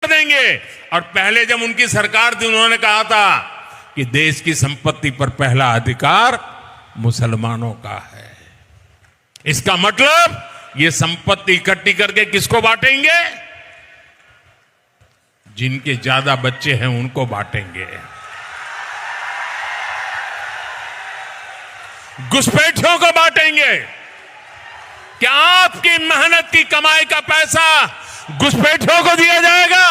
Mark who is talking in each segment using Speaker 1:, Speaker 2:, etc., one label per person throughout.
Speaker 1: देंगे। और पहले जब उनकी सरकार थी उन्होंने कहा था कि देश की संपत्ति पर पहला अधिकार मुसलमानों का है। इसका मतलब ये संपत्ति इकट्ठी करके किसको बांटेंगे? जिनके ज्यादा बच्चे हैं उनको बांटेंगे। घुसपैठियों को बांटेंगे। क्या आपकी मेहनत की कमाई का पैसा घुसपैठियों को दिया जाएगा?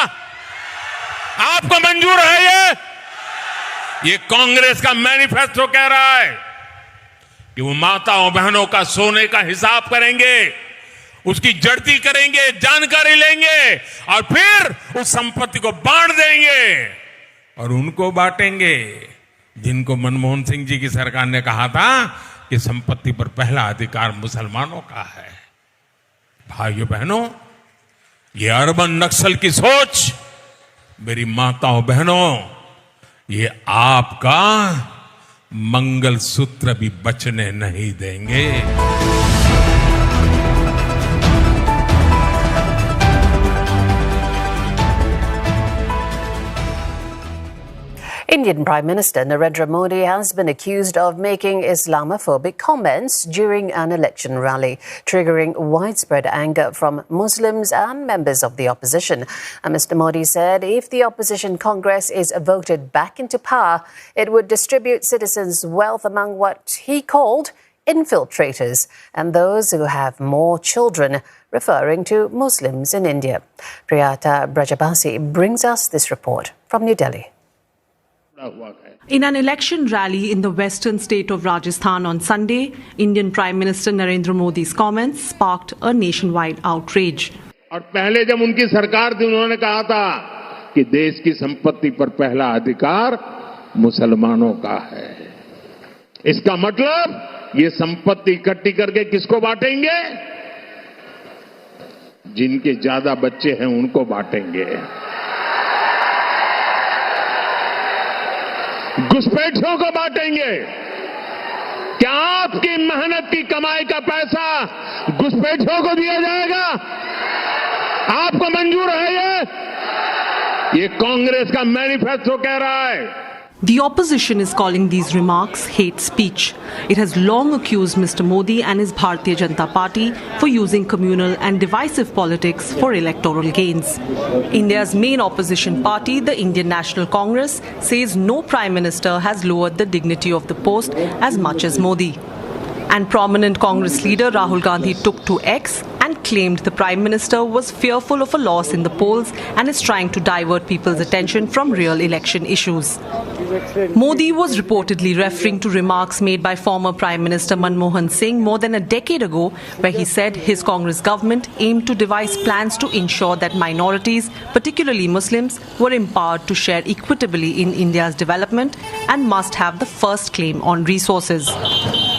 Speaker 1: आपको मंजूर है? ये कांग्रेस का मैनिफेस्टो कह रहा है कि वो माताओं बहनों का सोने का हिसाब करेंगे, उसकी जड़ती करेंगे, जानकारी लेंगे और फिर उस संपत्ति को बांट देंगे। और उनको बांटेंगे जिनको मनमोहन सिंह जी की सरकार ने कहा था कि संपत्ति पर पहला अधिकार मुसलमानों का है। भाइयों बहनों, ये अर्बन नक्सल की सोच, मेरी माताओं बहनों, ये आपका मंगलसूत्र भी बचने नहीं देंगे।
Speaker 2: Indian Prime Minister Narendra Modi has been accused of making Islamophobic comments during an election rally, triggering widespread anger from Muslims and members of the opposition. And Mr. Modi said if the opposition Congress is voted back into power, it would distribute citizens' wealth among what he called infiltrators and those who have more children, referring to Muslims in India. Priyata Brajabasi brings us this report from New Delhi.
Speaker 3: In an election rally in the western state of Rajasthan on Sunday, Indian Prime Minister Narendra Modi's comments sparked a nationwide outrage.
Speaker 1: और पहले जब उनकी सरकार थी उन्होंने कहा था कि देश की संपत्ति पर पहला अधिकार मुसलमानों का है। इसका मतलब ये संपत्ति इकट्ठी करके किसको बांटेंगे? जिनके ज्यादा बच्चे हैं उनको बांटेंगे। घुसपैठियों को बांटेंगे। क्या आपकी मेहनत की कमाई का पैसा घुसपैठियों को दिया जाएगा? आपको मंजूर है? ये कांग्रेस का मैनिफेस्टो कह रहा है।
Speaker 3: The opposition is calling these remarks hate speech. It has long accused Mr. Modi and his Bharatiya Janata Party for using communal and divisive politics for electoral gains. India's main opposition party, the Indian National Congress, says no Prime Minister has lowered the dignity of the post as much as Modi. And prominent Congress leader Rahul Gandhi took to X and claimed the Prime Minister was fearful of a loss in the polls and is trying to divert people's attention from real election issues. Modi was reportedly referring to remarks made by former Prime Minister Manmohan Singh more than a decade ago, where he said his Congress government aimed to devise plans to ensure that minorities, particularly Muslims, were empowered to share equitably in India's development and must have the first claim on resources.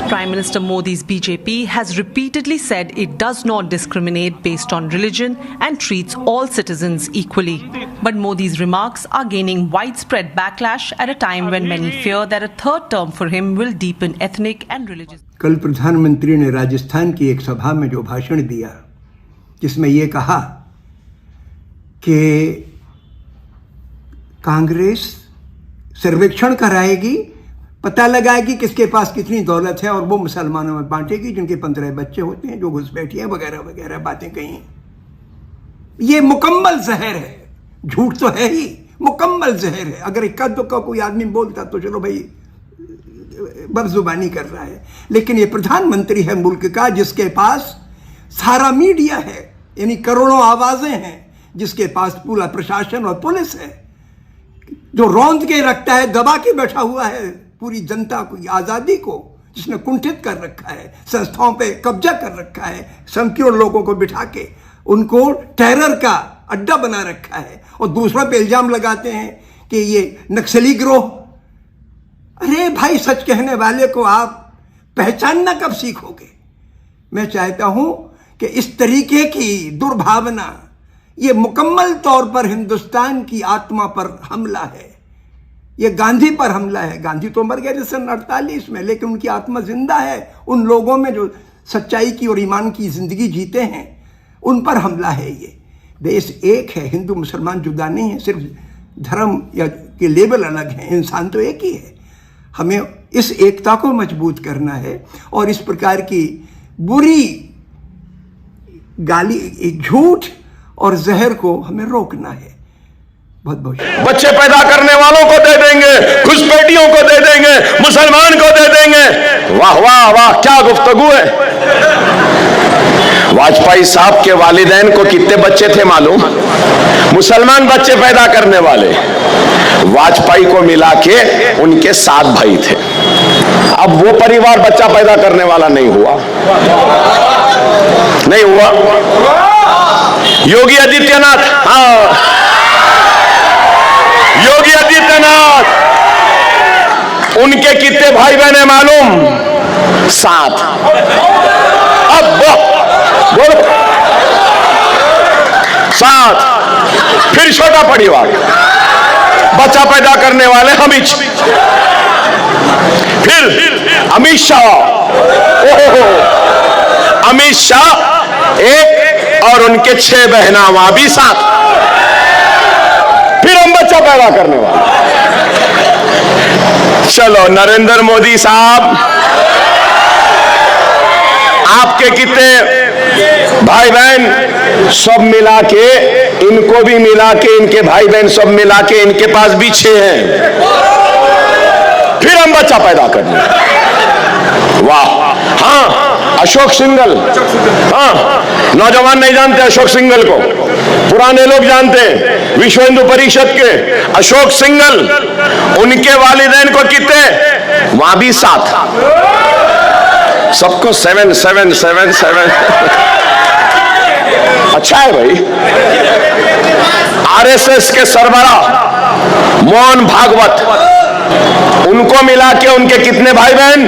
Speaker 3: Prime Minister Modi's BJP has repeatedly said it does not discriminate based on religion and treats all citizens equally. But Modi's remarks are gaining widespread backlash at a time when many fear that a third term for him will deepen ethnic and religious.
Speaker 4: कल प्रधानमंत्री ने राजस्थान की एक सभा में जो भाषण दिया, जिसमें ये कहा कि कांग्रेस सर्वेक्षण कराएगी, पता लगाएगी किसके पास कितनी दौलत है और वो मुसलमानों में बांटेगी जिनके 15 बच्चे होते हैं, जो घुसपैठियां वगैरह वगैरह बातें कही। ये मुकम्मल जहर है, झूठ तो है ही, मुकम्मल जहर है। अगर इक्का दुक्का कोई आदमी बोलता तो चलो भाई बदजुबानी कर रहा है, लेकिन ये प्रधानमंत्री है मुल्क का, जिसके पास सारा मीडिया है, यानी करोड़ों आवाजें हैं, जिसके पास पूरा प्रशासन और पुलिस है, जो रौंद के रखता है, दबा के बैठा हुआ है पूरी जनता की आजादी को, जिसने कुंठित कर रखा है, संस्थाओं पे कब्जा कर रखा है, संख्यों लोगों को बिठा के उनको टेरर का अड्डा बना रखा है, और दूसरों पे इल्जाम लगाते हैं कि ये नक्सली गिरोह। अरे भाई, सच कहने वाले को आप पहचानना कब सीखोगे? मैं चाहता हूं कि इस तरीके की दुर्भावना, ये मुकम्मल तौर पर हिंदुस्तान की आत्मा पर हमला है। ये गांधी पर हमला है। गांधी तो मर गए सन 48 में, लेकिन उनकी आत्मा जिंदा है उन लोगों में जो सच्चाई की और ईमान की जिंदगी जीते हैं, उन पर हमला है ये। देश एक है, हिंदू मुसलमान जुदा नहीं है, सिर्फ धर्म या के लेबल अलग हैं, इंसान तो एक ही है। हमें इस एकता को मजबूत करना है और इस प्रकार की बुरी गाली, झूठ और जहर को हमें रोकना है। बहुत बहुत
Speaker 5: बच्चे पैदा करने वालों को दे देंगे, घुसपैठियों को दे देंगे, मुसलमान को दे देंगे। वाह वाह वाह, क्या गुफ्तगू है। वाजपेयी साहब के वालिदैन को कितने बच्चे थे मालूम? मुसलमान बच्चे पैदा करने वाले वाजपेयी को मिला के उनके 7 भाई थे। अब वो परिवार बच्चा पैदा करने वाला नहीं हुआ, नहीं हुआ। योगी आदित्यनाथ, हाँ, योगी आदित्यनाथ, उनके कितने भाई बहन है मालूम? 7। अब बोलो 7। फिर छोटा परिवार, बच्चा पैदा करने वाले अमित, फिर अमित शाह, ओहो, अमित शाह 1 और उनके 6 बहना, वहां भी 7। फिर हम बच्चा पैदा करने वाले। चलो नरेंद्र मोदी साहब, आपके कितने भाई बहन? सब मिला के, इनको भी मिला के, इनके भाई बहन सब मिला के इनके पास भी 6 हैं। फिर हम बच्चा पैदा करने। वाह। हाँ, अशोक सिंघल, हाँ, नौजवान नहीं जानते अशोक सिंघल को, पुराने लोग जानते हैं, विश्व हिंदू परिषद के अशोक सिंघल, उनके वालिदैन को कितने? वहां भी 7। सबको 7 7 7 7। अच्छा है भाई। आरएसएस के सरबराह मोहन भागवत, उनको मिला के उनके कितने भाई बहन?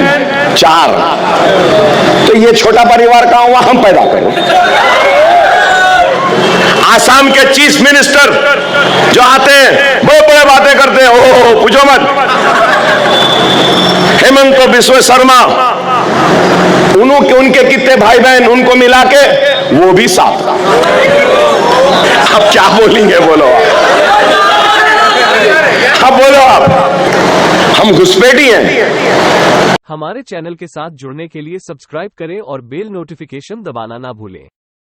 Speaker 5: 4। तो ये छोटा परिवार कहां हुआ? हम पैदा करें। आसाम के चीफ मिनिस्टर जो आते हैं, बड़े बड़े बातें करते हैं, ओहो पूछो मत। हेमंत बिस्व शर्मा, उनके कितने भाई बहन? उनको मिला के वो भी 7। अब क्या बोलेंगे? बोलो अब बोलो आप, हम घुसपैठी हैं।
Speaker 6: हमारे चैनल के साथ जुड़ने के लिए सब्सक्राइब करें और बेल नोटिफिकेशन दबाना ना भूलें।